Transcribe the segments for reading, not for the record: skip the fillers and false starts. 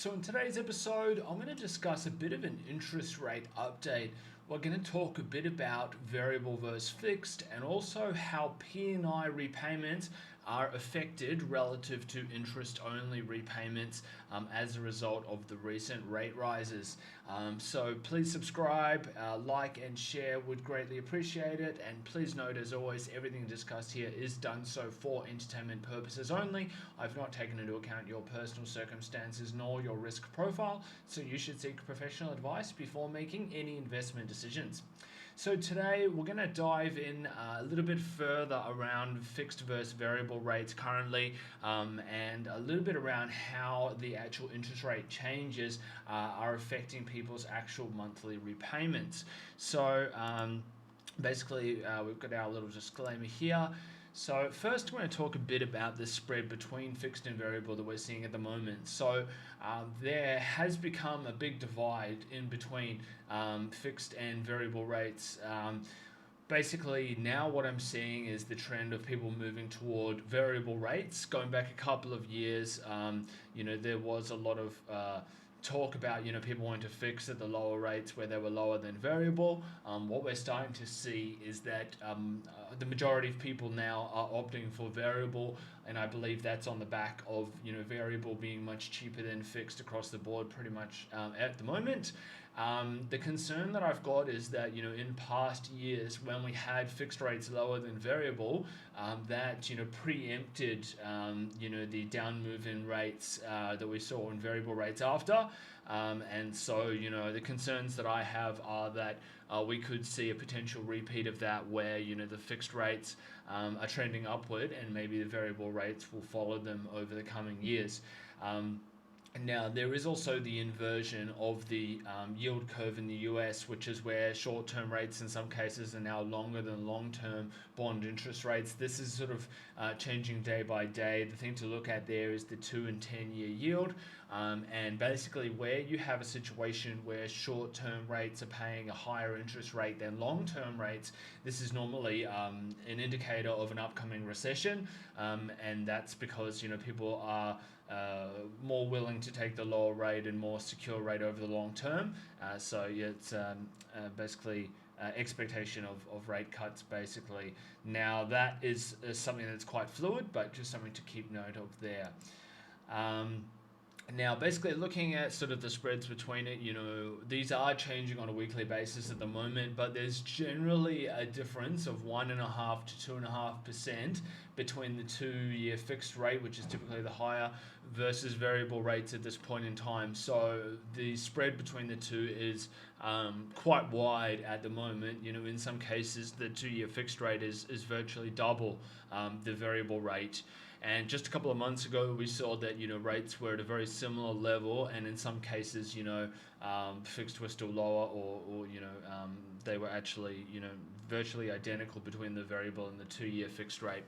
So in today's episode, I'm going to discuss a bit of an interest rate update. We're going to talk a bit about variable versus fixed and also how P&I repayments are affected relative to interest-only repayments as a result of the recent rate rises. So please subscribe, like and share, would greatly appreciate it. And please note, as always, everything discussed here is done so for entertainment purposes only. I've not taken into account your personal circumstances nor your risk profile, so you should seek professional advice before making any investment decisions. So today we're going to dive in a little bit further around fixed versus variable rates currently, and a little bit around how the actual interest rate changes are affecting people's actual monthly repayments. So basically we've got our little disclaimer here. So first we're going to talk a bit about the spread between fixed and variable that we're seeing at the moment. So there has become a big divide in between fixed and variable rates. Basically now what I'm seeing is the trend of people moving toward variable rates. Going back a couple of years, there was a lot of talk about people wanting to fix at the lower rates where they were lower than variable. What we're starting to see is that the majority of people now are opting for variable, and I believe that's on the back of variable being much cheaper than fixed across the board pretty much at the moment. The concern that I've got is that in past years when we had fixed rates lower than variable, that preempted the down move in rates that we saw in variable rates after. And so the concerns that I have are that we could see a potential repeat of that where the fixed rates are trending upward and maybe the variable rates will follow them over the coming years. Now, there is also the inversion of the yield curve in the US, which is where short-term rates in some cases are now longer than long-term bond interest rates. This is sort of changing day by day. The thing to look at there is the 2 and 10-year yield. And basically where you have a situation where short-term rates are paying a higher interest rate than long-term rates, this is normally an indicator of an upcoming recession. And that's because people are more willing to take the lower rate and more secure rate over the long term. So yeah, it's basically expectation of rate cuts basically. Now that is something that's quite fluid, but just something to keep note of there. Now, basically looking at sort of the spreads between it, these are changing on a weekly basis at the moment, but there's generally a difference of 1.5% to 2.5% between the 2-year fixed rate, which is typically the higher, versus variable rates at this point in time. So the spread between the two is quite wide at the moment. In some cases, the 2-year fixed rate is virtually double the variable rate. And just a couple of months ago, we saw that rates were at a very similar level, and in some cases, fixed were still lower, or they were actually virtually identical between the variable and the 2-year fixed rate.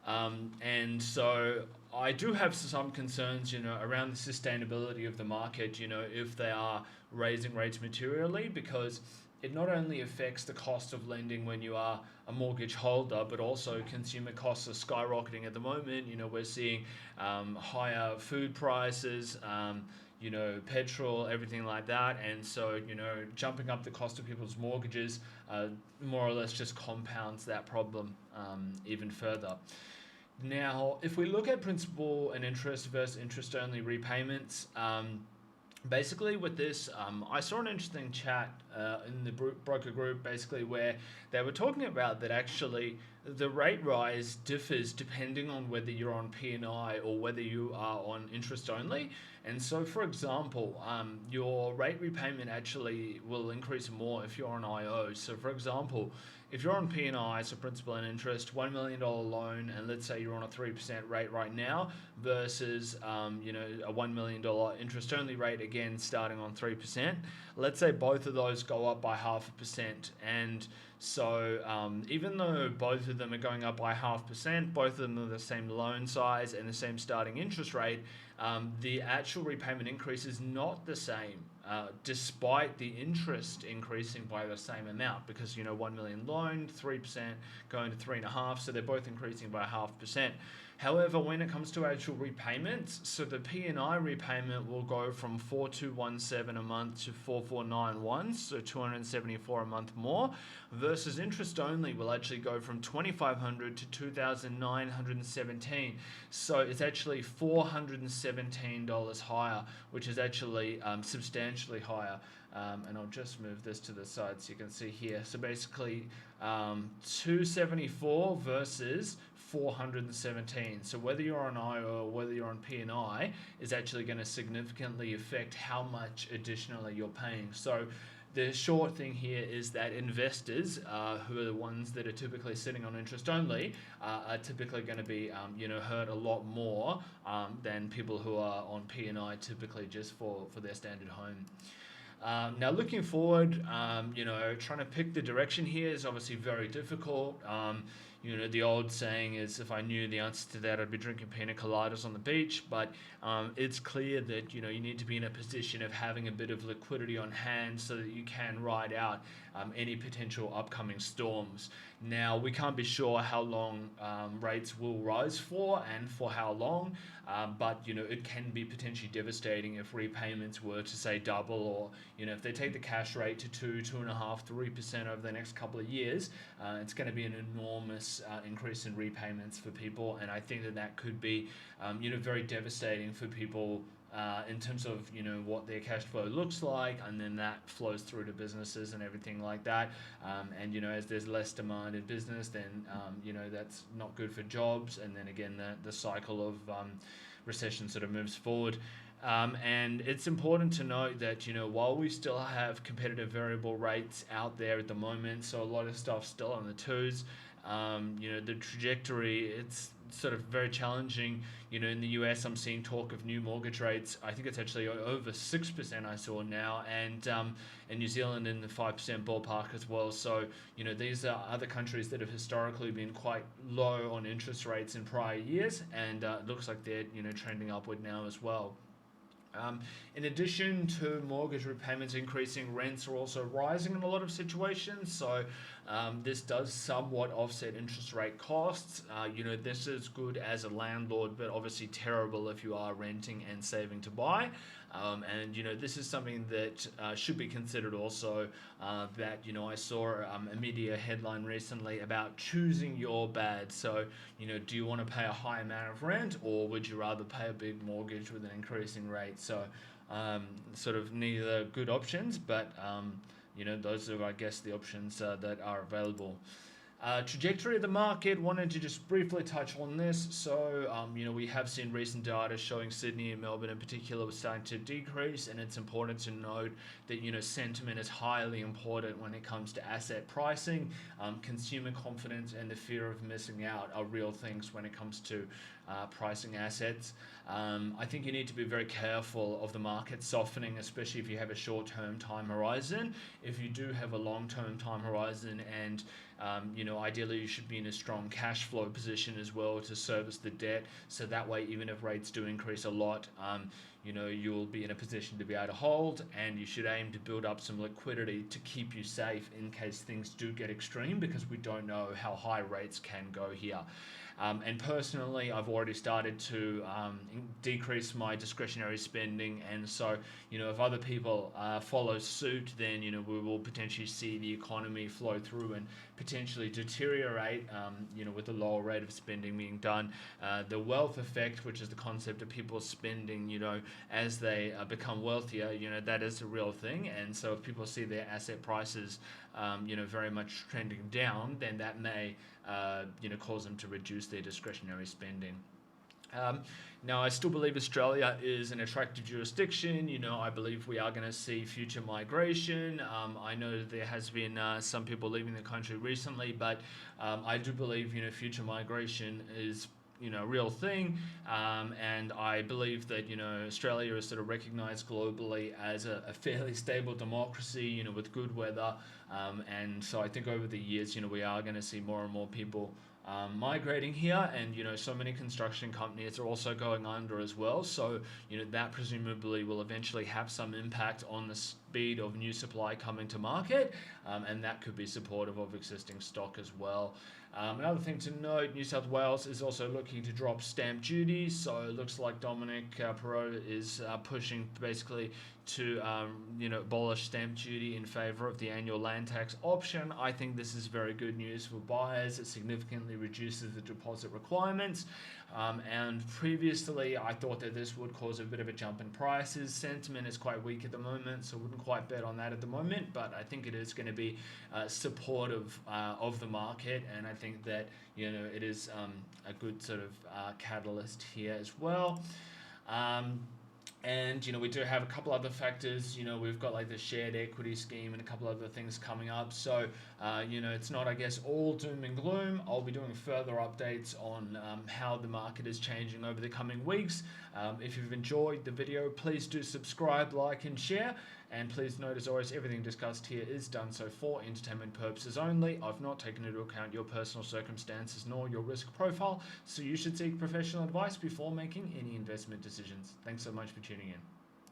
And so I do have some concerns, around the sustainability of the market, if they are raising rates materially, because it not only affects the cost of lending when you are a mortgage holder, but also consumer costs are skyrocketing at the moment. We're seeing higher food prices, petrol, everything like that. And so, jumping up the cost of people's mortgages more or less just compounds that problem even further. Now, if we look at principal and interest versus interest-only repayments, basically with this, I saw an interesting chat in the broker group basically where they were talking about that actually the rate rise differs depending on whether you're on P&I or whether you are on interest only. And so, for example, your rate repayment actually will increase more if you're on IO. So, for example, if you're on P&I, so principal and interest, $1 million loan, and let's say you're on a 3% rate right now versus, a $1 million interest-only rate, again, starting on 3%. Let's say both of those go up by 0.5%. And so even though both of them are going up by 0.5%, both of them are the same loan size and the same starting interest rate, the actual repayment increase is not the same, despite the interest increasing by the same amount, because 1 million loan, 3% going to 3.5%, so they're both increasing by 0.5%. However, when it comes to actual repayments, so the P&I repayment will go from 4217 a month to 4491, so 274 a month more, versus interest only will actually go from 2500 to 2917. So it's actually $417 higher, which is actually substantially higher. And I'll just move this to the side so you can see here. So basically 274 versus 417. So whether you're on IO or whether you're on P&I is actually going to significantly affect how much additionally you're paying. So the short thing here is that investors, who are the ones that are typically sitting on interest only, are typically going to be, hurt a lot more than people who are on P&I typically just for their standard home. Now, looking forward, trying to pick the direction here is obviously very difficult. The old saying is, if I knew the answer to that, I'd be drinking pina coladas on the beach. But it's clear that you need to be in a position of having a bit of liquidity on hand so that you can ride out any potential upcoming storms. Now, we can't be sure how long rates will rise for and for how long, but it can be potentially devastating if repayments were to say double, or if they take the cash rate to 2.5%, 3% over the next couple of years. It's going to be an enormous increase in repayments for people, and I think that could be very devastating for people in terms of what their cash flow looks like, and then that flows through to businesses and everything like that. And as there's less demand in business, then that's not good for jobs, and then again the cycle of recession sort of moves forward. And it's important to note that while we still have competitive variable rates out there at the moment, so a lot of stuff still on the twos, the trajectory, it's sort of very challenging. In the US, I'm seeing talk of new mortgage rates. I think it's actually over 6% I saw now, and in New Zealand in the 5% ballpark as well. So these are other countries that have historically been quite low on interest rates in prior years, and it looks like they're trending upward now as well. In addition to mortgage repayments increasing, rents are also rising in a lot of situations. So this does somewhat offset interest rate costs. This is good as a landlord, but obviously terrible if you are renting and saving to buy. And this is something that should be considered also. That I saw a media headline recently about choosing your bad. So do you want to pay a high amount of rent, or would you rather pay a big mortgage with an increasing rate? So sort of neither good options, but those are, I guess, the options that are available. Trajectory of the market, wanted to just briefly touch on this. So, we have seen recent data showing Sydney and Melbourne in particular was starting to decrease, and it's important to note that, sentiment is highly important when it comes to asset pricing. Consumer confidence and the fear of missing out are real things when it comes to pricing assets. I think you need to be very careful of the market softening, especially if you have a short-term time horizon. If you do have a long-term time horizon, and ideally you should be in a strong cash flow position as well to service the debt, so that way even if rates do increase a lot, you'll be in a position to be able to hold, and you should aim to build up some liquidity to keep you safe in case things do get extreme, because we don't know how high rates can go here. And personally, I've already started to decrease my discretionary spending, and so if other people follow suit, then we will potentially see the economy flow through and potentially deteriorate, with the lower rate of spending being done. The wealth effect, which is the concept of people spending, as they become wealthier, that is a real thing. And so if people see their asset prices, very much trending down, then that may, cause them to reduce their discretionary spending. Now, I still believe Australia is an attractive jurisdiction. I believe we are going to see future migration. I know that there has been some people leaving the country recently, but I do believe future migration is a real thing, and I believe that Australia is sort of recognised globally as a fairly stable democracy, with good weather, and so I think over the years, we are going to see more and more people migrating here, and so many construction companies are also going under as well, so that presumably will eventually have some impact on the speed of new supply coming to market, and that could be supportive of existing stock as well. Another thing to note, New South Wales is also looking to drop stamp duty, so it looks like Dominic Perrottet is pushing basically to abolish stamp duty in favour of the annual land tax option. I think this is very good news for buyers. It significantly reduces the deposit requirements. And previously, I thought that this would cause a bit of a jump in prices. Sentiment is quite weak at the moment, so I wouldn't quite bet on that at the moment. But I think it is going to be supportive of the market, and I think that it is a good sort of catalyst here as well. And we do have a couple other factors. We've got like the shared equity scheme and a couple other things coming up. So it's not, I guess, all doom and gloom. I'll be doing further updates on how the market is changing over the coming weeks. If you've enjoyed the video, please do subscribe, like, and share. And please note, as always, everything discussed here is done so for entertainment purposes only. I've not taken into account your personal circumstances nor your risk profile, so you should seek professional advice before making any investment decisions. Thanks so much for tuning in.